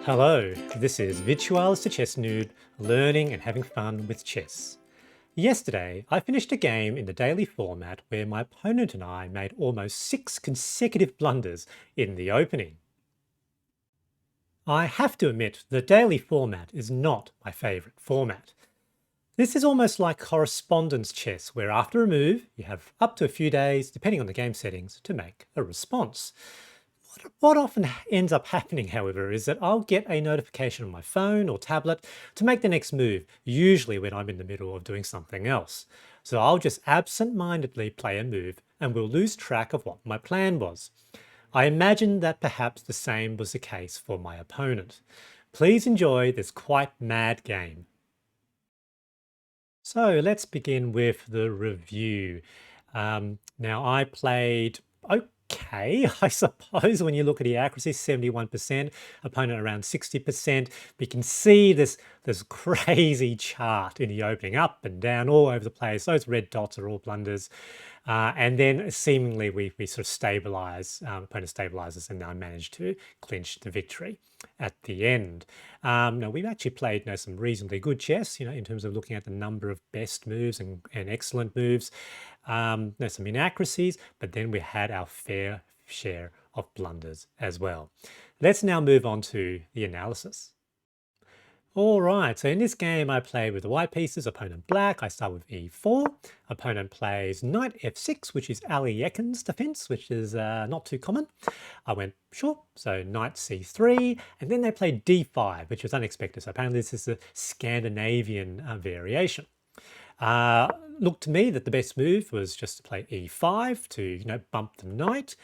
Hello, this is Virtualis the Chess Nude, learning and having fun with chess. Yesterday, I finished a game in the daily format where my opponent and I made almost 6 consecutive blunders in the opening. I have to admit, the daily format is not my favourite format. This is almost like correspondence chess, where after a move, you have up to a few days, depending on the game settings, to make a response. What often ends up happening, however, is that I'll get a notification on my phone or tablet to make the next move, usually when I'm in the middle of doing something else. So I'll just absent-mindedly play a move and will lose track of what my plan was. I imagine that perhaps the same was the case for my opponent. Please enjoy this quite mad game. So let's begin with the review. Now I played okay, I suppose, when you look at the accuracy, 71%, opponent around 60%. But you can see this crazy chart in the opening, up and down, all over the place. Those red dots are all blunders. And then seemingly we sort of stabilize, opponent stabilizes, and I managed to clinch the victory at the end. Now we've actually played some reasonably good chess, in terms of looking at the number of best moves and excellent moves. There's some inaccuracies, but then we had our fair share of blunders as well. Let's now move on to the analysis. All right, so in this game I play with the white pieces, opponent black. I start with e4. Opponent plays knight f6, which is Alekhine's defense, which is not too common. I went short, so knight c3, and then they played d5, which was unexpected. So apparently this is a Scandinavian variation. Looked to me that the best move was just to play e5 to bump the knight.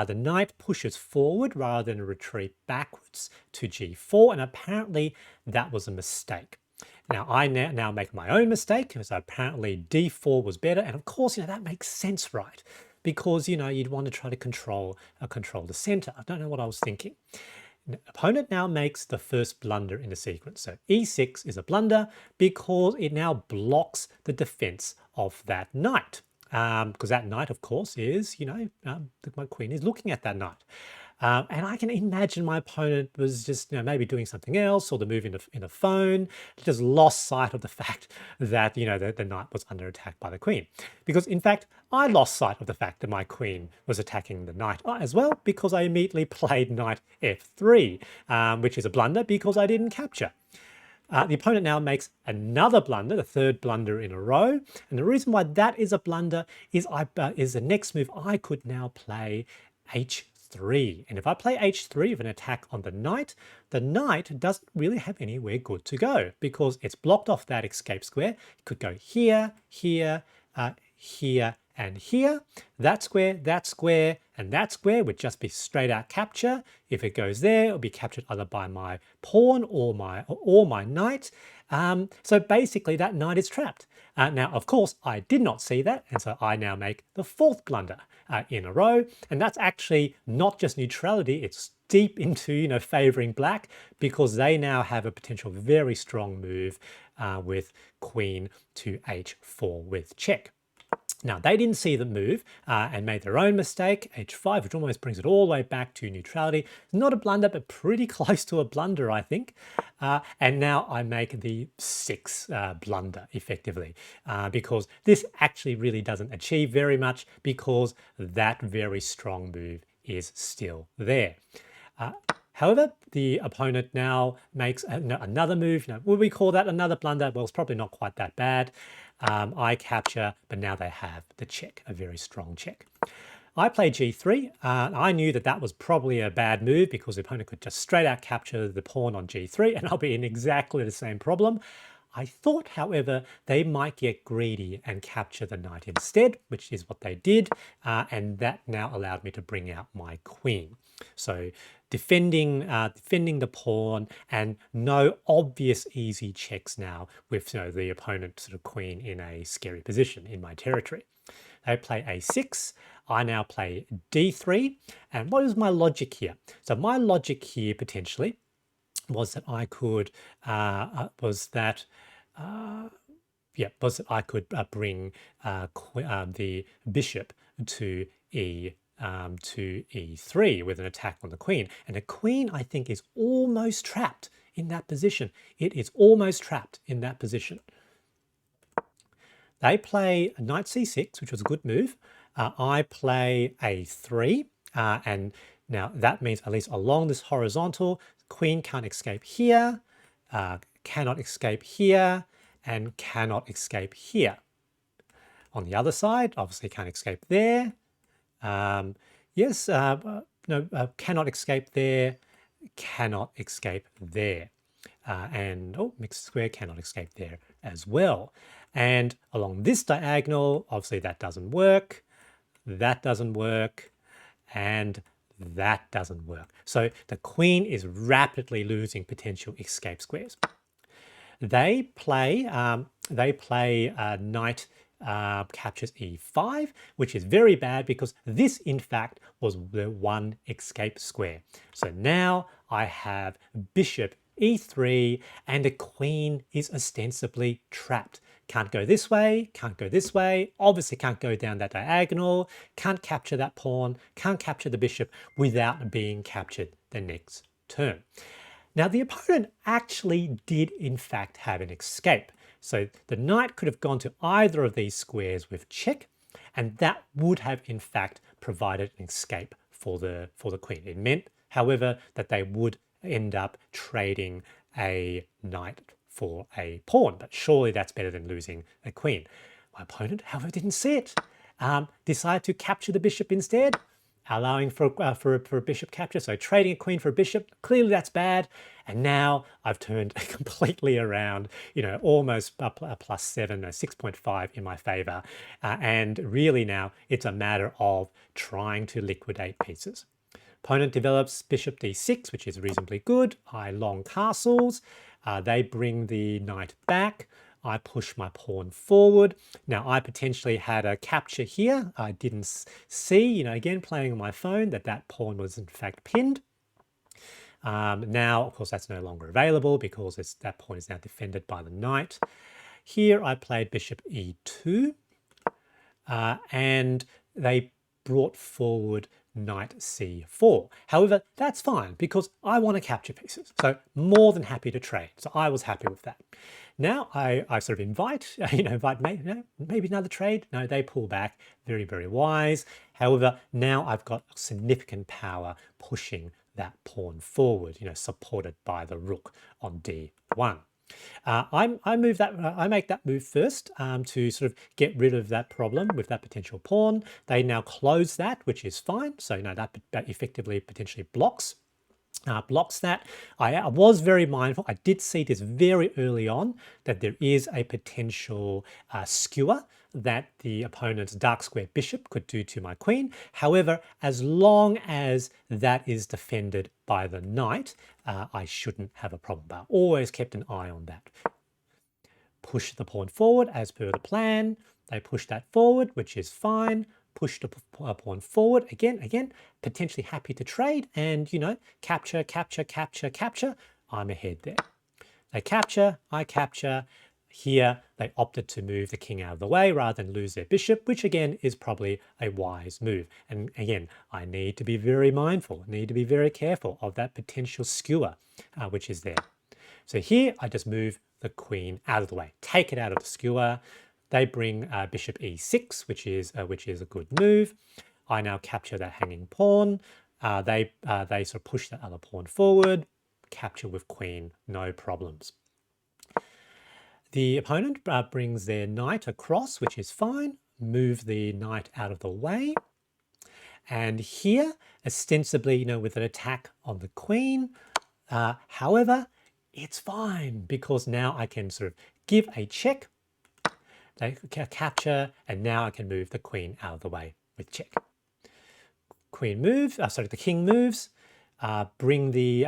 The knight pushes forward rather than retreat backwards to g4, and apparently that was a mistake. Now I now make my own mistake, because apparently d4 was better, and of course that makes sense, right? Because you'd want to try to control the center. I don't know what I was thinking. Opponent now makes the first blunder in the sequence. So e6 is a blunder because it now blocks the defense of that knight. Because that knight, of course, is, my queen is looking at that knight. And I can imagine my opponent was just maybe doing something else, or the move in a phone, just lost sight of the fact that the knight was under attack by the queen. Because in fact, I lost sight of the fact that my queen was attacking the knight as well, because I immediately played knight f3, which is a blunder because I didn't capture. The opponent now makes another blunder, the third blunder in a row. And the reason why that is a blunder is the next move I could now play h3. And if I play h3 with an attack on the knight doesn't really have anywhere good to go, because it's blocked off that escape square. It could go here, here, here, and here. That square, and that square would just be straight out capture. If it goes there, it'll be captured either by my pawn or my knight. So basically that knight is trapped. Now, of course, I did not see that, and so I now make the fourth blunder in a row. And that's actually not just neutrality, it's deep into favoring black, because they now have a potential very strong move with queen to h4 with check. Now, they didn't see the move and made their own mistake, h5, which almost brings it all the way back to neutrality. Not a blunder, but pretty close to a blunder, I think. And now I make the sixth blunder, effectively, because this actually really doesn't achieve very much, because that very strong move is still there. However, the opponent now makes another move. Would we call that another blunder? Well, it's probably not quite that bad. I capture, but now they have the check, a very strong check. I play g3. I knew that was probably a bad move, because the opponent could just straight out capture the pawn on g3, and I'll be in exactly the same problem. I thought, however, they might get greedy and capture the knight instead, which is what they did, and that now allowed me to bring out my queen. So defending the pawn, and no obvious easy checks now with the opponent sort of queen in a scary position in my territory. They play a6. I now play d3. And what is my logic here? So my logic here potentially was that I could bring the bishop to e to e3 with an attack on the queen. And the queen, I think, is almost trapped in that position. It is almost trapped in that position. They play knight c6, which was a good move. I play a3, and now that means at least along this horizontal, queen can't escape here, cannot escape here, and cannot escape here. On the other side, obviously can't escape there. Yes, no, cannot escape there, cannot escape there. And mixed square cannot escape there as well. And along this diagonal, obviously that doesn't work, that doesn't work, and that doesn't work. So the queen is rapidly losing potential escape squares. They play knight captures e5, which is very bad because this, in fact, was the one escape square. So now I have bishop e3, and the queen is ostensibly trapped. Can't go this way, can't go this way, obviously can't go down that diagonal, can't capture that pawn, can't capture the bishop without being captured the next turn. Now, the opponent actually did, in fact, have an escape. So the knight could have gone to either of these squares with check, and that would have, in fact, provided an escape for the queen. It meant, however, that they would end up trading a knight for a pawn, but surely that's better than losing a queen. My opponent, however, didn't see it. Decided to capture the bishop instead, allowing for a bishop capture. So trading a queen for a bishop, clearly that's bad. And now I've turned completely around, almost a +7, a 6.5 in my favor. And really now it's a matter of trying to liquidate pieces. Opponent develops bishop d6, which is reasonably good. I long castles. They bring the knight back. I push my pawn forward. Now I potentially had a capture here. I didn't see, again playing on my phone, that pawn was in fact pinned. Now, of course, that's no longer available because that pawn is now defended by the knight. Here I played bishop e2, and they brought forward knight c4. However, that's fine because I want to capture pieces. So more than happy to trade. So I was happy with that. Now I sort of invite maybe another trade. No, they pull back. Very, very wise. However, now I've got significant power pushing that pawn forward, supported by the rook on d1. I make that move first to sort of get rid of that problem with that potential pawn. They now close that, which is fine. So that effectively potentially blocks that. I was very mindful. I did see this very early on that there is a potential skewer that the opponent's dark square bishop could do to my queen. However, as long as that is defended by the knight, I shouldn't have a problem. But I always kept an eye on that. Push the pawn forward as per the plan. They push that forward, which is fine. Push the pawn forward again, potentially happy to trade and, capture, capture, capture, capture. I'm ahead there. They capture, I capture. Here, they opted to move the king out of the way rather than lose their bishop, which again is probably a wise move. And again, I need to be very mindful, need to be very careful of that potential skewer, which is there. So here, I just move the queen out of the way, take it out of the skewer. They bring bishop e6, which is a good move. I now capture that hanging pawn. They sort of push that other pawn forward, capture with queen, no problems. The opponent brings their knight across, which is fine. Move the knight out of the way. And here, ostensibly, with an attack on the queen. However, it's fine because now I can sort of give a check. They capture, and now I can move the queen out of the way with check. Queen moves, the king moves. Bring the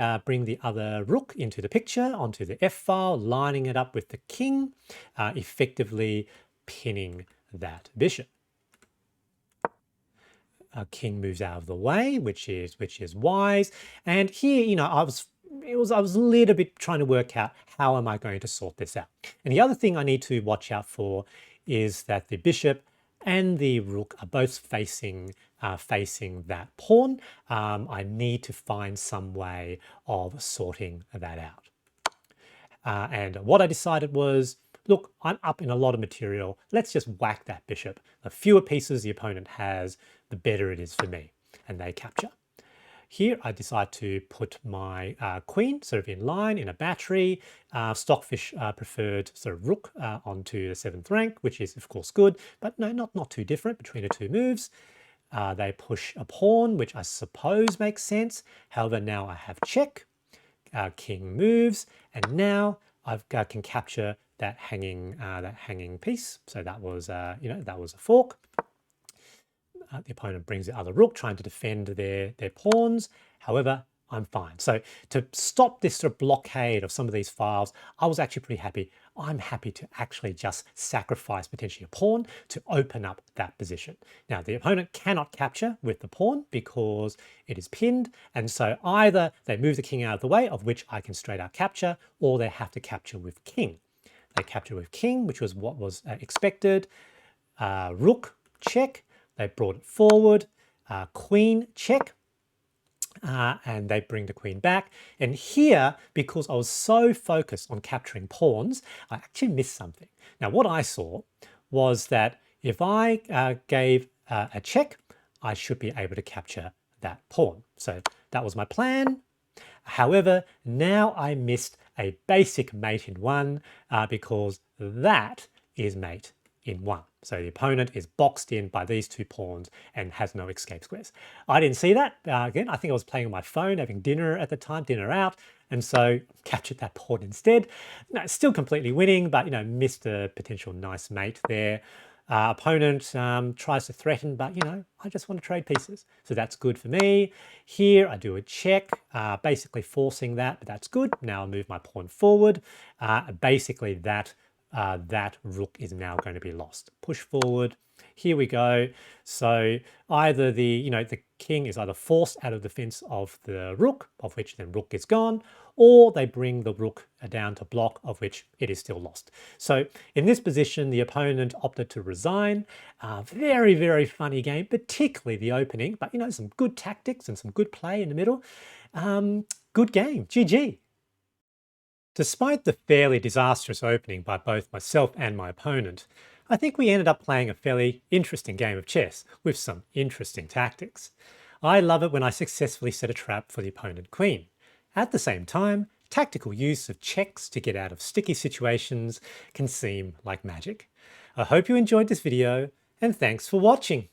other rook into the picture, onto the F file, lining it up with the king, effectively pinning that bishop. King moves out of the way, which is wise. And here, I was a little bit trying to work out how am I going to sort this out. And the other thing I need to watch out for is that the bishop and the rook are both facing that pawn. I need to find some way of sorting that out. And what I decided was, look, I'm up in a lot of material. Let's just whack that bishop. The fewer pieces the opponent has, the better it is for me. And they capture. Here, I decide to put my queen sort of in line in a battery. Stockfish preferred sort of rook onto the 7th rank, which is of course good, but no, not too different between the two moves. They push a pawn, which I suppose makes sense. However, now I have check. King moves, and now I've can capture that hanging piece. So that was that was a fork. The opponent brings the other rook, trying to defend their pawns. However, I'm fine. So to stop this sort of blockade of some of these files, I was actually pretty happy. I'm happy to actually just sacrifice potentially a pawn to open up that position. Now, the opponent cannot capture with the pawn because it is pinned. And so either they move the king out of the way, of which I can straight out capture, or they have to capture with king. They capture with king, which was what was expected. Rook, check. They brought it forward. Queen, check. And they bring the queen back. And here, because I was so focused on capturing pawns, I actually missed something. Now, what I saw was that if I gave a check, I should be able to capture that pawn. So that was my plan. However, now I missed a basic mate in 1 because that is mate in 1. So the opponent is boxed in by these two pawns and has no escape squares. I didn't see that. Again, I think I was playing on my phone, having dinner at the time, dinner out, and so captured that pawn instead. No, still completely winning, but missed a potential nice mate there. Opponent tries to threaten, but I just want to trade pieces. So that's good for me. Here I do a check, basically forcing that, but that's good. Now I'll move my pawn forward. Basically that rook is now going to be lost. Push forward. Here we go. So either the king is either forced out of defense of the rook, of which then rook is gone, or they bring the rook down to block, of which it is still lost. So in this position, the opponent opted to resign. Very, very funny game, particularly the opening, but some good tactics and some good play in the middle. Good game. GG. Despite the fairly disastrous opening by both myself and my opponent, I think we ended up playing a fairly interesting game of chess with some interesting tactics. I love it when I successfully set a trap for the opponent queen. At the same time, tactical use of checks to get out of sticky situations can seem like magic. I hope you enjoyed this video, and thanks for watching.